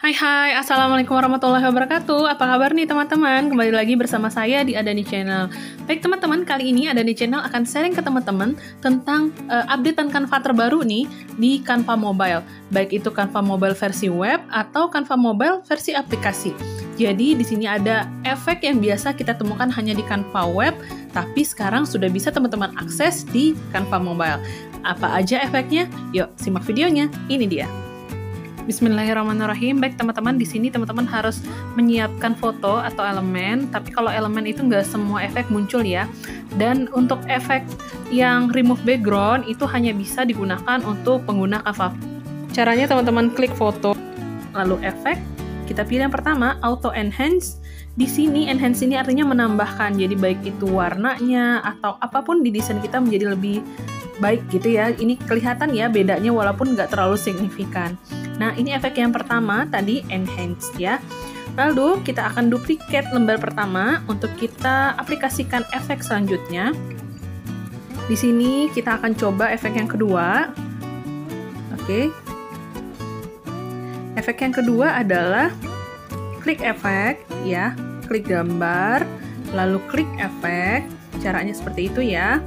Hai, Assalamualaikum warahmatullahi wabarakatuh. Apa kabar nih teman-teman? Kembali lagi bersama saya di Adani Channel. Baik teman-teman, kali ini Adani Channel akan sharing ke teman-teman tentang updatean Canva terbaru nih di Canva Mobile. Baik itu Canva Mobile versi web atau Canva Mobile versi aplikasi. Jadi di sini ada efek yang biasa kita temukan hanya di Canva web, tapi sekarang sudah bisa teman-teman akses di Canva Mobile. Apa aja efeknya? Yuk, simak videonya. Ini dia. Bismillahirrahmanirrahim. Baik teman-teman, di sini teman-teman harus menyiapkan foto atau elemen, tapi kalau elemen itu nggak semua efek muncul ya. Dan untuk efek yang remove background itu hanya bisa digunakan untuk pengguna Canva. Caranya teman-teman klik foto, lalu efek, kita pilih yang pertama, auto enhance. Di sini enhance ini artinya menambahkan, jadi baik itu warnanya atau apapun di desain kita menjadi lebih baik gitu ya. Ini kelihatan ya bedanya walaupun nggak terlalu signifikan. Nah, ini efek yang pertama tadi enhance ya. Lalu kita akan duplicate lembar pertama untuk kita aplikasikan efek selanjutnya. Di sini kita akan coba efek yang kedua. Oke. Efek yang kedua adalah klik efek ya, klik gambar, lalu klik efek. Caranya seperti itu ya.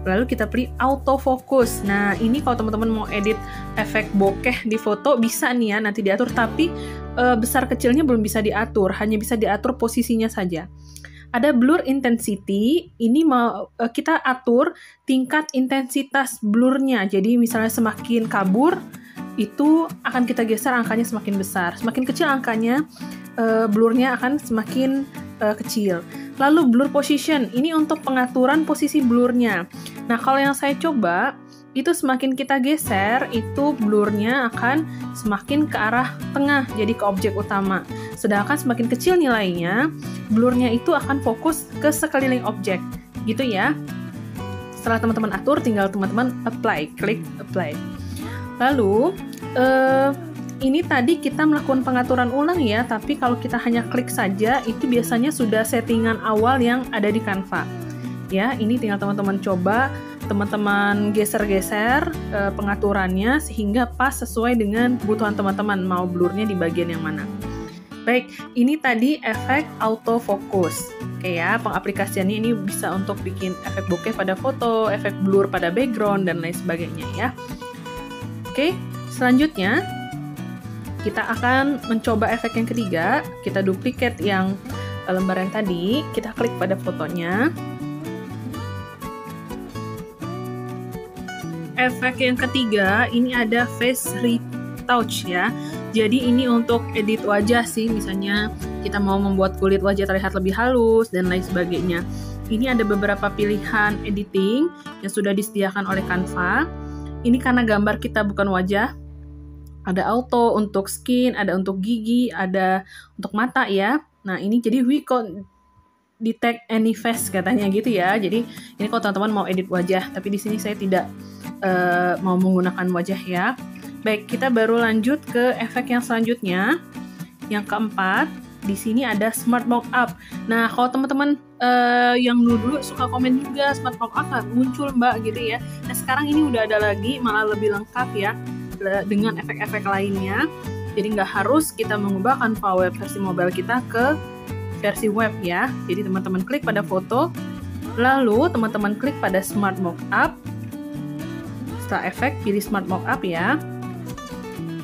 Lalu kita pilih autofocus. Nah, ini kalau teman-teman mau edit efek bokeh di foto bisa nih ya, nanti diatur, tapi besar kecilnya belum bisa diatur, hanya bisa diatur posisinya saja. Ada blur intensity, ini mau kita atur tingkat intensitas blurnya. Jadi misalnya semakin kabur, itu akan kita geser angkanya semakin besar. Semakin kecil angkanya, blurnya akan semakin kecil. Lalu blur position, ini untuk pengaturan posisi blurnya. Nah, kalau yang saya coba, itu semakin kita geser, itu blurnya akan semakin ke arah tengah, jadi ke objek utama. Sedangkan semakin kecil nilainya, blurnya itu akan fokus ke sekeliling objek. Gitu ya. Setelah teman-teman atur, tinggal teman-teman apply, klik apply. Lalu, ini tadi kita melakukan pengaturan ulang ya, tapi kalau kita hanya klik saja, itu biasanya sudah settingan awal yang ada di Canva. Ya, ini tinggal teman-teman coba, teman-teman geser-geser pengaturannya sehingga pas sesuai dengan kebutuhan teman-teman, mau blurnya di bagian yang mana. Baik, ini tadi efek autofocus. Oke ya, pengaplikasiannya ini bisa untuk bikin efek bokeh pada foto, efek blur pada background, dan lain sebagainya ya. Oke, selanjutnya kita akan mencoba efek yang ketiga. Kita duplicate yang lembar yang tadi, kita klik pada fotonya. Efek yang ketiga, ini ada face retouch ya. Jadi ini untuk edit wajah sih, misalnya kita mau membuat kulit wajah terlihat lebih halus dan lain sebagainya. Ini ada beberapa pilihan editing yang sudah disediakan oleh Canva. Ini karena gambar kita bukan wajah, ada auto untuk skin, ada untuk gigi, ada untuk mata ya. Nah, ini jadi we can't detect any face katanya gitu ya. Jadi ini kalau teman-teman mau edit wajah, tapi di sini saya tidak mau menggunakan wajah ya. Baik, kita baru lanjut ke efek yang selanjutnya. Yang keempat, di sini ada smart mockup. Nah, kalau teman-teman yang dulu suka komen juga smart mockup muncul mbak gitu ya. Nah, sekarang ini udah ada lagi, malah lebih lengkap ya dengan efek-efek lainnya. Jadi nggak harus kita mengubah Canva web versi mobile kita ke versi web ya. Jadi teman-teman klik pada foto, lalu teman-teman klik pada smart mockup. Setelah efek, pilih smart mockup ya.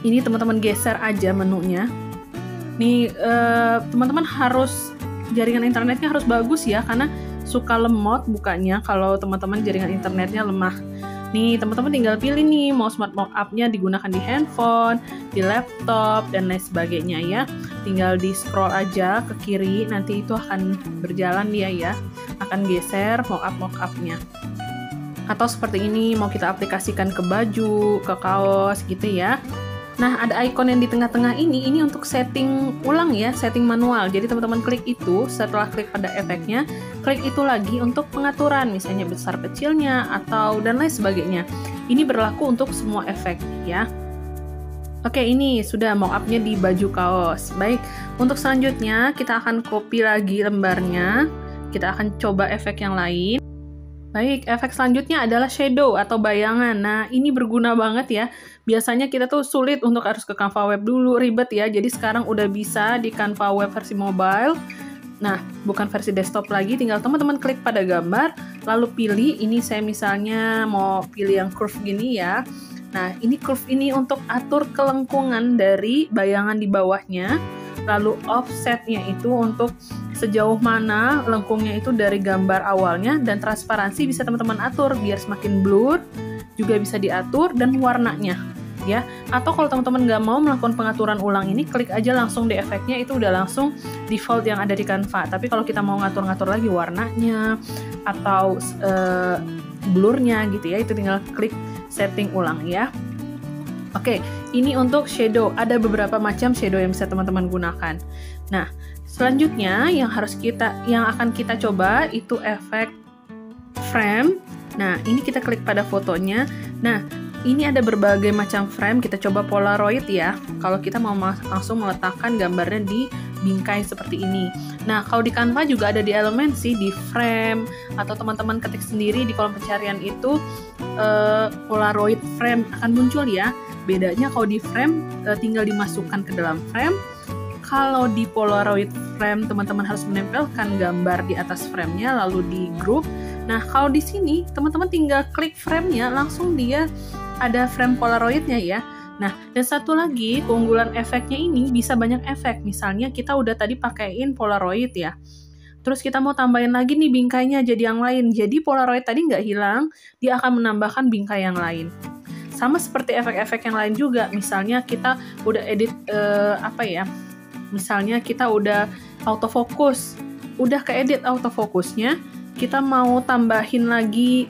Ini teman-teman geser aja menunya. Nih teman-teman harus jaringan internetnya harus bagus ya, karena suka lemot bukanya kalau teman-teman jaringan internetnya lemah. Nih, teman-teman tinggal pilih nih, mau smart mockup-nya digunakan di handphone, di laptop, dan lain sebagainya ya. Tinggal di scroll aja ke kiri, nanti itu akan berjalan dia ya. Akan geser mockup-nya. Atau seperti ini, mau kita aplikasikan ke baju, ke kaos gitu ya. Nah, ada icon yang di tengah-tengah ini untuk setting ulang ya, setting manual. Jadi teman-teman klik itu, setelah klik pada efeknya, klik itu lagi untuk pengaturan, misalnya besar kecilnya, atau dan lain sebagainya. Ini berlaku untuk semua efek ya. Oke, ini sudah mockup-nya di baju kaos. Baik, untuk selanjutnya kita akan copy lagi lembarnya. Kita akan coba efek yang lain. Baik, efek selanjutnya adalah shadow atau bayangan. Nah, ini berguna banget ya. Biasanya kita tuh sulit untuk harus ke Canva Web dulu, ribet ya. Jadi sekarang udah bisa di Canva Web versi mobile. Nah, bukan versi desktop lagi, tinggal teman-teman klik pada gambar, lalu pilih, ini saya misalnya mau pilih yang curve gini ya. Nah, ini curve ini untuk atur kelengkungan dari bayangan di bawahnya, lalu offsetnya itu untuk sejauh mana lengkungnya itu dari gambar awalnya, dan transparansi bisa teman-teman atur biar semakin blur, juga bisa diatur, dan warnanya ya. Atau kalau teman-teman nggak mau melakukan pengaturan ulang ini, klik aja langsung di efeknya, itu udah langsung default yang ada di Canva. Tapi kalau kita mau ngatur-ngatur lagi warnanya atau blurnya gitu ya, itu tinggal klik setting ulang ya. Oke, ini untuk shadow. Ada beberapa macam shadow yang bisa teman-teman gunakan. Nah, selanjutnya yang akan kita coba itu efek frame. Nah, ini kita klik pada fotonya. Nah, ini ada berbagai macam frame. Kita coba Polaroid ya. Kalau kita mau langsung meletakkan gambarnya di bingkai seperti ini. Nah, kalau di Canva juga ada di elemen sih, di frame, atau teman-teman ketik sendiri di kolom pencarian itu Polaroid frame akan muncul ya. Bedanya kalau di frame tinggal dimasukkan ke dalam frame. Kalau di Polaroid frame teman-teman harus menempelkan gambar di atas framenya lalu di group. Nah, kalau di sini teman-teman tinggal klik framenya, langsung dia ada frame Polaroidnya ya. Nah, dan satu lagi keunggulan efeknya ini bisa banyak efek. Misalnya kita udah tadi pakaiin Polaroid ya. Terus kita mau tambahin lagi nih bingkainya jadi yang lain. Jadi Polaroid tadi nggak hilang, dia akan menambahkan bingkai yang lain. Sama seperti efek-efek yang lain juga. Misalnya kita udah edit misalnya kita udah autofocus, udah keedit autofocusnya, kita mau tambahin lagi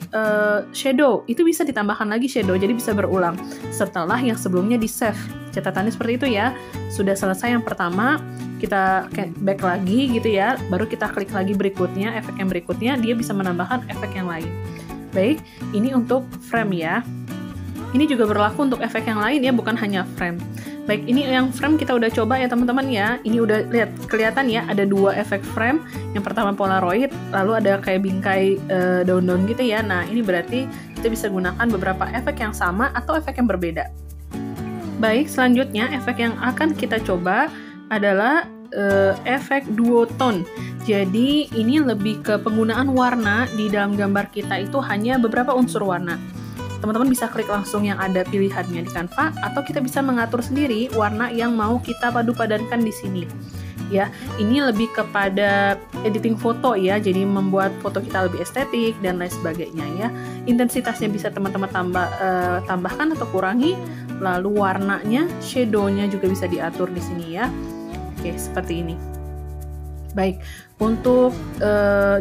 shadow, itu bisa ditambahkan lagi shadow, jadi bisa berulang setelah yang sebelumnya di save. Catatannya seperti itu ya. Sudah selesai yang pertama, kita back lagi gitu ya, baru kita klik lagi berikutnya, efek yang berikutnya, dia bisa menambahkan efek yang lain. Baik, ini untuk frame ya. Ini juga berlaku untuk efek yang lain ya, bukan hanya frame. Baik, ini yang frame kita udah coba ya teman-teman ya. Ini udah lihat kelihatan ya, ada dua efek frame. Yang pertama Polaroid, lalu ada kayak bingkai daun-daun gitu ya. Nah, ini berarti kita bisa gunakan beberapa efek yang sama atau efek yang berbeda. Baik, selanjutnya efek yang akan kita coba adalah efek duotone. Jadi, ini lebih ke penggunaan warna di dalam gambar kita itu hanya beberapa unsur warna. Teman-teman bisa klik langsung yang ada pilihannya di Canva, atau kita bisa mengatur sendiri warna yang mau kita padu-padankan di sini. Ya, ini lebih kepada editing foto ya, jadi membuat foto kita lebih estetik dan lain sebagainya ya. Intensitasnya bisa teman-teman tambahkan atau kurangi, lalu warnanya, shadow-nya juga bisa diatur di sini ya. Oke, seperti ini. Baik, untuk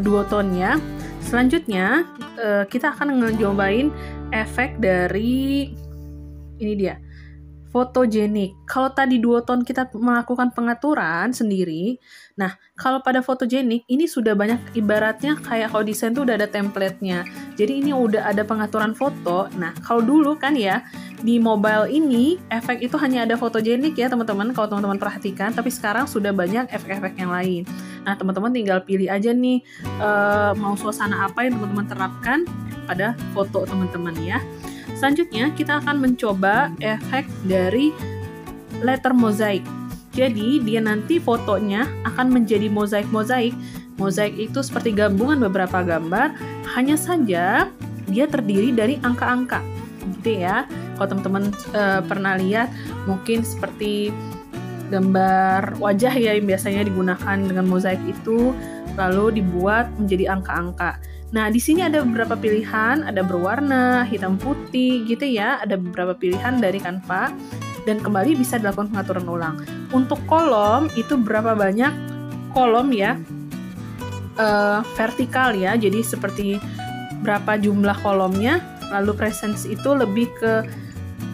duotone-nya, selanjutnya kita akan ngecobain efek dari ini dia, photogenic. Kalau tadi duotone kita melakukan pengaturan sendiri, nah kalau pada photogenic ini sudah banyak, ibaratnya kayak kalau desain tuh udah ada template-nya. Jadi ini udah ada pengaturan foto. Nah kalau dulu kan ya di mobile ini efek itu hanya ada photogenic ya teman-teman, kalau teman-teman perhatikan. Tapi sekarang sudah banyak efek-efek yang lain. Nah teman-teman tinggal pilih aja nih mau suasana apa yang teman-teman terapkan pada foto teman-teman ya. Selanjutnya kita akan mencoba efek dari letter mosaic. Jadi dia nanti fotonya akan menjadi mozaik-mozaik. Mozaik itu seperti gabungan beberapa gambar, hanya saja dia terdiri dari angka-angka gitu ya. Kalau teman-teman pernah lihat mungkin seperti gambar wajah ya yang biasanya digunakan dengan mozaik itu, lalu dibuat menjadi angka-angka. Nah, di sini ada beberapa pilihan, ada berwarna, hitam putih gitu ya, ada beberapa pilihan dari Canva, dan kembali bisa dilakukan pengaturan ulang. Untuk kolom, itu berapa banyak kolom ya, vertikal ya, jadi seperti berapa jumlah kolomnya, lalu presence itu lebih ke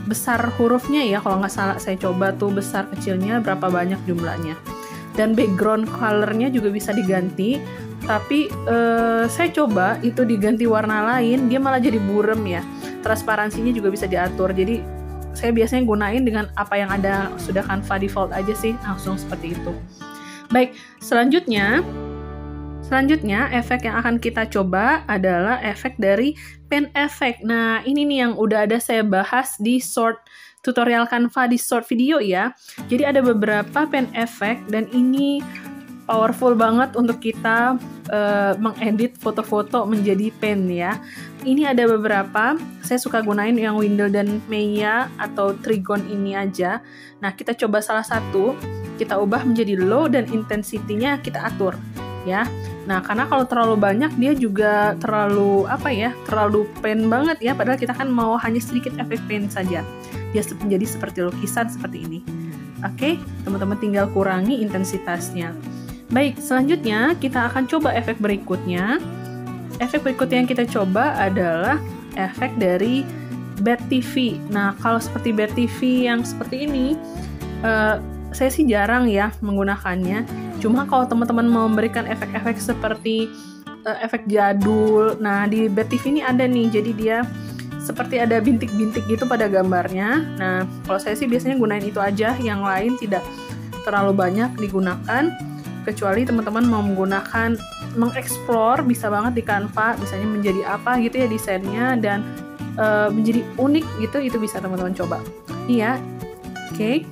besar hurufnya ya, kalau nggak salah saya coba tuh besar kecilnya berapa banyak jumlahnya. Dan background color-nya juga bisa diganti, tapi saya coba itu diganti warna lain, dia malah jadi burem ya. Transparansinya juga bisa diatur, jadi saya biasanya gunain dengan apa yang ada, sudah Canva default aja sih, langsung seperti itu. Baik, selanjutnya Selanjutnya, efek yang akan kita coba adalah efek dari pen effect. Nah, ini nih yang udah ada saya bahas di short tutorial Canva di short video ya. Jadi ada beberapa pen effect dan ini powerful banget untuk kita mengedit foto-foto menjadi pen ya. Ini ada beberapa, saya suka gunain yang Windle dan Maya atau Trigon ini aja. Nah, kita coba salah satu, kita ubah menjadi low dan intensity-nya kita atur ya. Nah, karena kalau terlalu banyak dia juga terlalu terlalu pen banget ya, padahal kita kan mau hanya sedikit efek pen saja. Dia menjadi seperti lukisan seperti ini. Oke, teman-teman tinggal kurangi intensitasnya. Baik, selanjutnya kita akan coba efek berikutnya. Efek berikutnya yang kita coba adalah efek dari Bed TV. Nah, kalau seperti Bed TV yang seperti ini, saya sih jarang ya menggunakannya. Cuma kalau teman-teman mau memberikan efek-efek seperti efek jadul, nah di Bed TV ini ada nih, jadi dia seperti ada bintik-bintik gitu pada gambarnya. Nah, kalau saya sih biasanya gunain itu aja, yang lain tidak terlalu banyak digunakan. Kecuali teman-teman mau menggunakan mengeksplor, bisa banget di Canva, misalnya menjadi apa gitu ya desainnya dan menjadi unik gitu, itu bisa teman-teman coba. Iya, oke.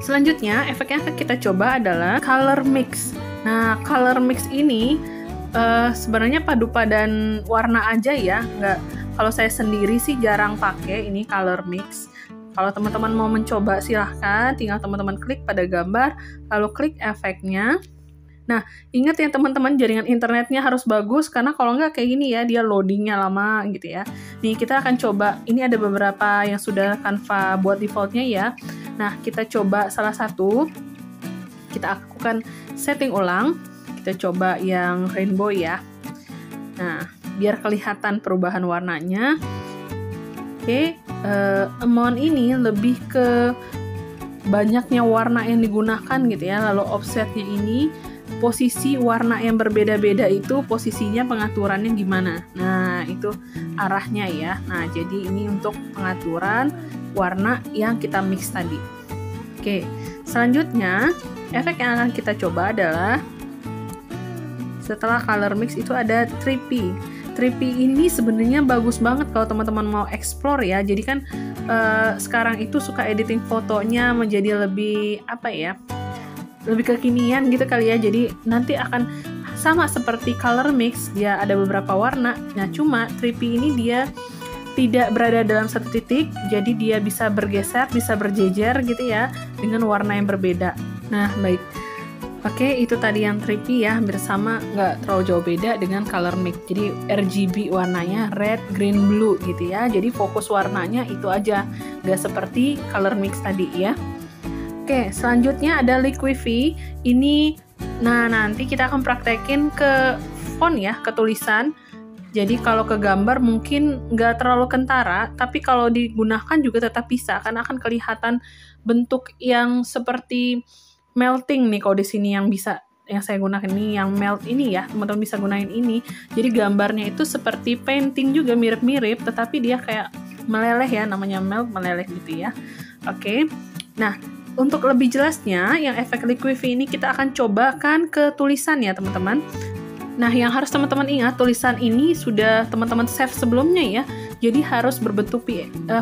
Selanjutnya, efek yang akan kita coba adalah color mix. Nah, color mix ini sebenarnya padu padan warna aja ya, kalau saya sendiri sih jarang pakai ini color mix. Kalau teman-teman mau mencoba silahkan, tinggal teman-teman klik pada gambar, lalu klik efeknya. Nah, ingat ya teman-teman, jaringan internetnya harus bagus, karena kalau nggak kayak gini ya, dia loadingnya lama gitu ya. Nih, kita akan coba, ini ada beberapa yang sudah Canva buat defaultnya ya. Nah, kita coba salah satu, kita lakukan setting ulang, kita coba yang rainbow ya. Nah, biar kelihatan perubahan warnanya. Oke, amount ini lebih ke banyaknya warna yang digunakan gitu ya, lalu offsetnya ini, posisi warna yang berbeda-beda itu posisinya pengaturannya gimana. Nah, itu arahnya ya. Nah, jadi ini untuk pengaturan warna yang kita mix tadi. Oke, selanjutnya efek yang akan kita coba adalah setelah color mix itu ada 3P. 3P ini sebenarnya bagus banget kalau teman-teman mau explore ya. Jadi kan sekarang itu suka editing fotonya menjadi lebih lebih kekinian gitu kali ya. Jadi nanti akan sama seperti color mix, dia ada beberapa warna. Nah, cuma 3P ini dia tidak berada dalam satu titik, jadi dia bisa bergeser, bisa berjejer gitu ya, dengan warna yang berbeda. Nah, baik. Oke, itu tadi yang 3P ya, hampir sama, nggak terlalu jauh beda dengan color mix. Jadi RGB warnanya red, green, blue gitu ya. Jadi fokus warnanya itu aja, nggak seperti color mix tadi ya. Oke, selanjutnya ada Liquify. Ini, nah nanti kita akan praktekin ke font ya, ke tulisan. Jadi kalau ke gambar mungkin nggak terlalu kentara, tapi kalau digunakan juga tetap bisa, karena akan kelihatan bentuk yang seperti melting nih. Kalau di sini yang saya gunakan ini yang melt ini ya, teman-teman bisa gunain ini. Jadi gambarnya itu seperti painting juga, mirip-mirip, tetapi dia kayak meleleh ya, namanya melt, meleleh gitu ya. Oke, nah untuk lebih jelasnya yang efek Liquify ini kita akan cobakan ke tulisan ya teman-teman. Nah, yang harus teman-teman ingat, tulisan ini sudah teman-teman save sebelumnya ya. Jadi harus berbentuk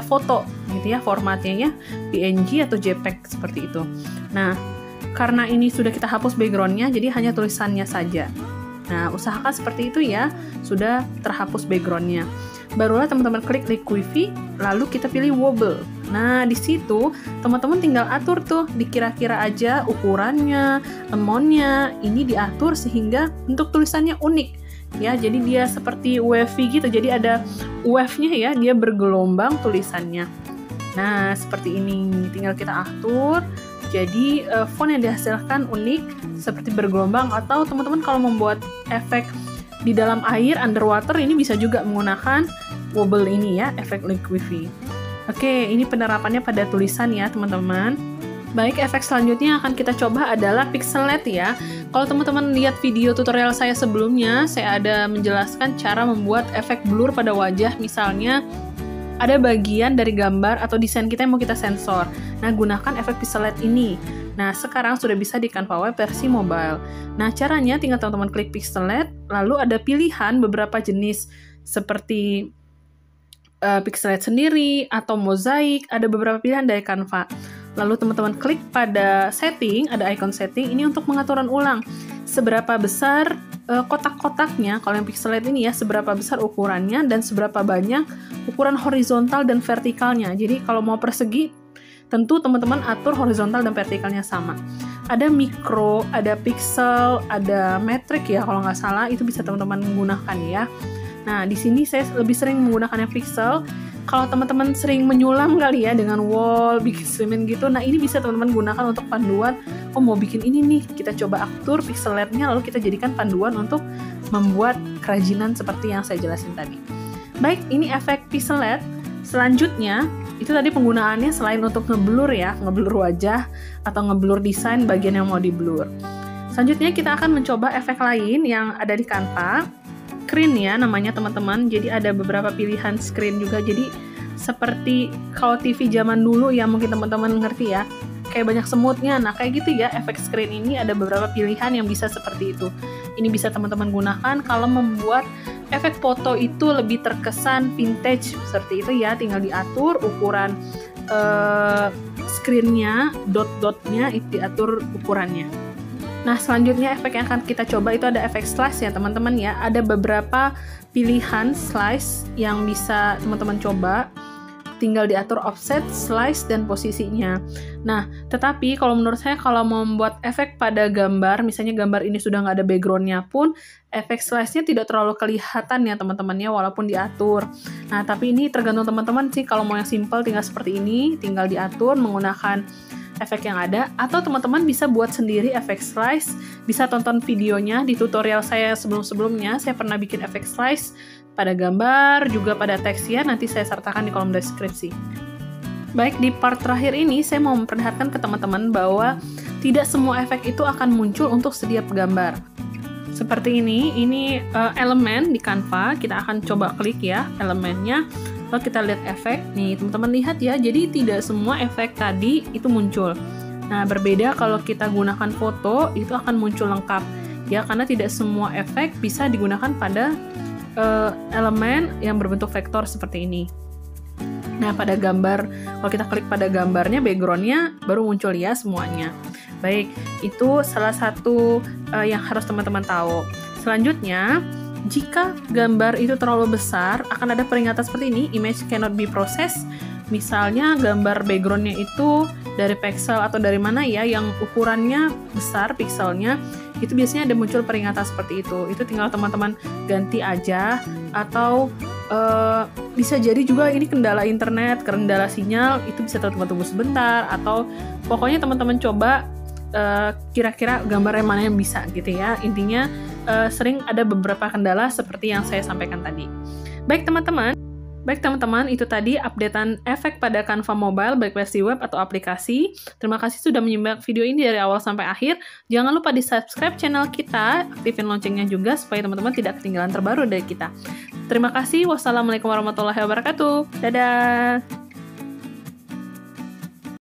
foto gitu ya, formatnya ya, PNG atau JPEG seperti itu. Nah, karena ini sudah kita hapus backgroundnya, jadi hanya tulisannya saja. Nah, usahakan seperti itu ya, sudah terhapus backgroundnya. Barulah teman-teman klik Liquify, lalu kita pilih wobble. Nah, di situ teman-teman tinggal atur tuh, dikira-kira aja ukurannya, amount-nya, ini diatur sehingga bentuk tulisannya unik. Ya, jadi dia seperti wavy gitu, jadi ada wave-nya ya, dia bergelombang tulisannya. Nah, seperti ini, tinggal kita atur. Jadi font yang dihasilkan unik seperti bergelombang, atau teman-teman kalau membuat efek di dalam air underwater ini bisa juga menggunakan wobble ini ya, efek Liquify. Oke, ini penerapannya pada tulisan ya teman-teman. Baik, efek selanjutnya akan kita coba adalah pixelate ya. Kalau teman-teman lihat video tutorial saya sebelumnya, saya ada menjelaskan cara membuat efek blur pada wajah. Misalnya ada bagian dari gambar atau desain kita yang mau kita sensor. Nah, gunakan efek pixelate ini. Nah, sekarang sudah bisa di Canva Web versi mobile. Nah, caranya tinggal teman-teman klik pixelate, lalu ada pilihan beberapa jenis seperti pixelate sendiri atau mozaik, ada beberapa pilihan dari Canva. Lalu teman-teman klik pada setting, ada icon setting, ini untuk pengaturan ulang. Seberapa besar kotak-kotaknya, kalau yang pixelate ini ya, seberapa besar ukurannya dan seberapa banyak ukuran horizontal dan vertikalnya. Jadi kalau mau persegi, tentu teman-teman atur horizontal dan vertikalnya sama. Ada mikro, ada pixel, ada metrik ya kalau nggak salah, itu bisa teman-teman menggunakan ya. Nah, di sini saya lebih sering menggunakan yang pixel. Kalau teman-teman sering menyulam kali ya dengan wall, bikin semen gitu, nah ini bisa teman-teman gunakan untuk panduan. Oh, mau bikin ini nih, kita coba atur pixelate-nya, lalu kita jadikan panduan untuk membuat kerajinan seperti yang saya jelasin tadi. Baik, ini efek pixelate. Selanjutnya, itu tadi penggunaannya selain untuk ngeblur ya, ngeblur wajah atau ngeblur desain bagian yang mau diblur. Selanjutnya kita akan mencoba efek lain yang ada di Canva. Screen ya namanya teman-teman, jadi ada beberapa pilihan screen juga, jadi seperti kalau TV zaman dulu ya mungkin teman-teman ngerti ya, kayak banyak semutnya, nah kayak gitu ya, efek screen ini ada beberapa pilihan yang bisa seperti itu. Ini bisa teman-teman gunakan kalau membuat efek foto itu lebih terkesan vintage seperti itu ya, tinggal diatur ukuran screen-nya, dot-dotnya itu diatur ukurannya. Nah, selanjutnya efek yang akan kita coba itu ada efek slice ya teman-teman ya. Ada beberapa pilihan slice yang bisa teman-teman coba. Tinggal diatur offset, slice, dan posisinya. Nah, tetapi kalau menurut saya kalau mau membuat efek pada gambar, misalnya gambar ini sudah nggak ada background-nya pun, efek slice-nya tidak terlalu kelihatan ya teman-teman ya, walaupun diatur. Nah, tapi ini tergantung teman-teman sih, kalau mau yang simple tinggal seperti ini, tinggal diatur menggunakan efek yang ada, atau teman-teman bisa buat sendiri efek slice, bisa tonton videonya di tutorial saya sebelum-sebelumnya, saya pernah bikin efek slice pada gambar, juga pada teks ya, nanti saya sertakan di kolom deskripsi. Baik, di part terakhir ini saya mau memperlihatkan ke teman-teman bahwa tidak semua efek itu akan muncul untuk setiap gambar. Seperti ini elemen di Canva, kita akan coba klik ya elemennya. Lalu kita lihat efek, nih teman-teman lihat ya, jadi tidak semua efek tadi itu muncul. Nah, berbeda kalau kita gunakan foto, itu akan muncul lengkap. Ya, karena tidak semua efek bisa digunakan pada elemen yang berbentuk vektor seperti ini. Nah, pada gambar, kalau kita klik pada gambarnya, background-nya baru muncul ya semuanya. Baik, itu salah satu yang harus teman-teman tahu. Selanjutnya, jika gambar itu terlalu besar, akan ada peringatan seperti ini, image cannot be processed. Misalnya gambar backgroundnya itu dari pixel atau dari mana ya, yang ukurannya besar pixelnya, itu biasanya ada muncul peringatan seperti itu. Itu tinggal teman-teman ganti aja, atau bisa jadi juga ini kendala internet, kendala sinyal, itu bisa teman-teman tunggu sebentar, atau pokoknya teman-teman coba kira-kira gambar yang mana yang bisa gitu ya. Intinya sering ada beberapa kendala seperti yang saya sampaikan tadi. Baik teman-teman, itu tadi updatean efek pada Canva Mobile baik versi web atau aplikasi. Terima kasih sudah menyimak video ini dari awal sampai akhir. Jangan lupa di subscribe channel kita, aktifin loncengnya juga supaya teman-teman tidak ketinggalan terbaru dari kita. Terima kasih. Wassalamualaikum warahmatullahi wabarakatuh. Dadah.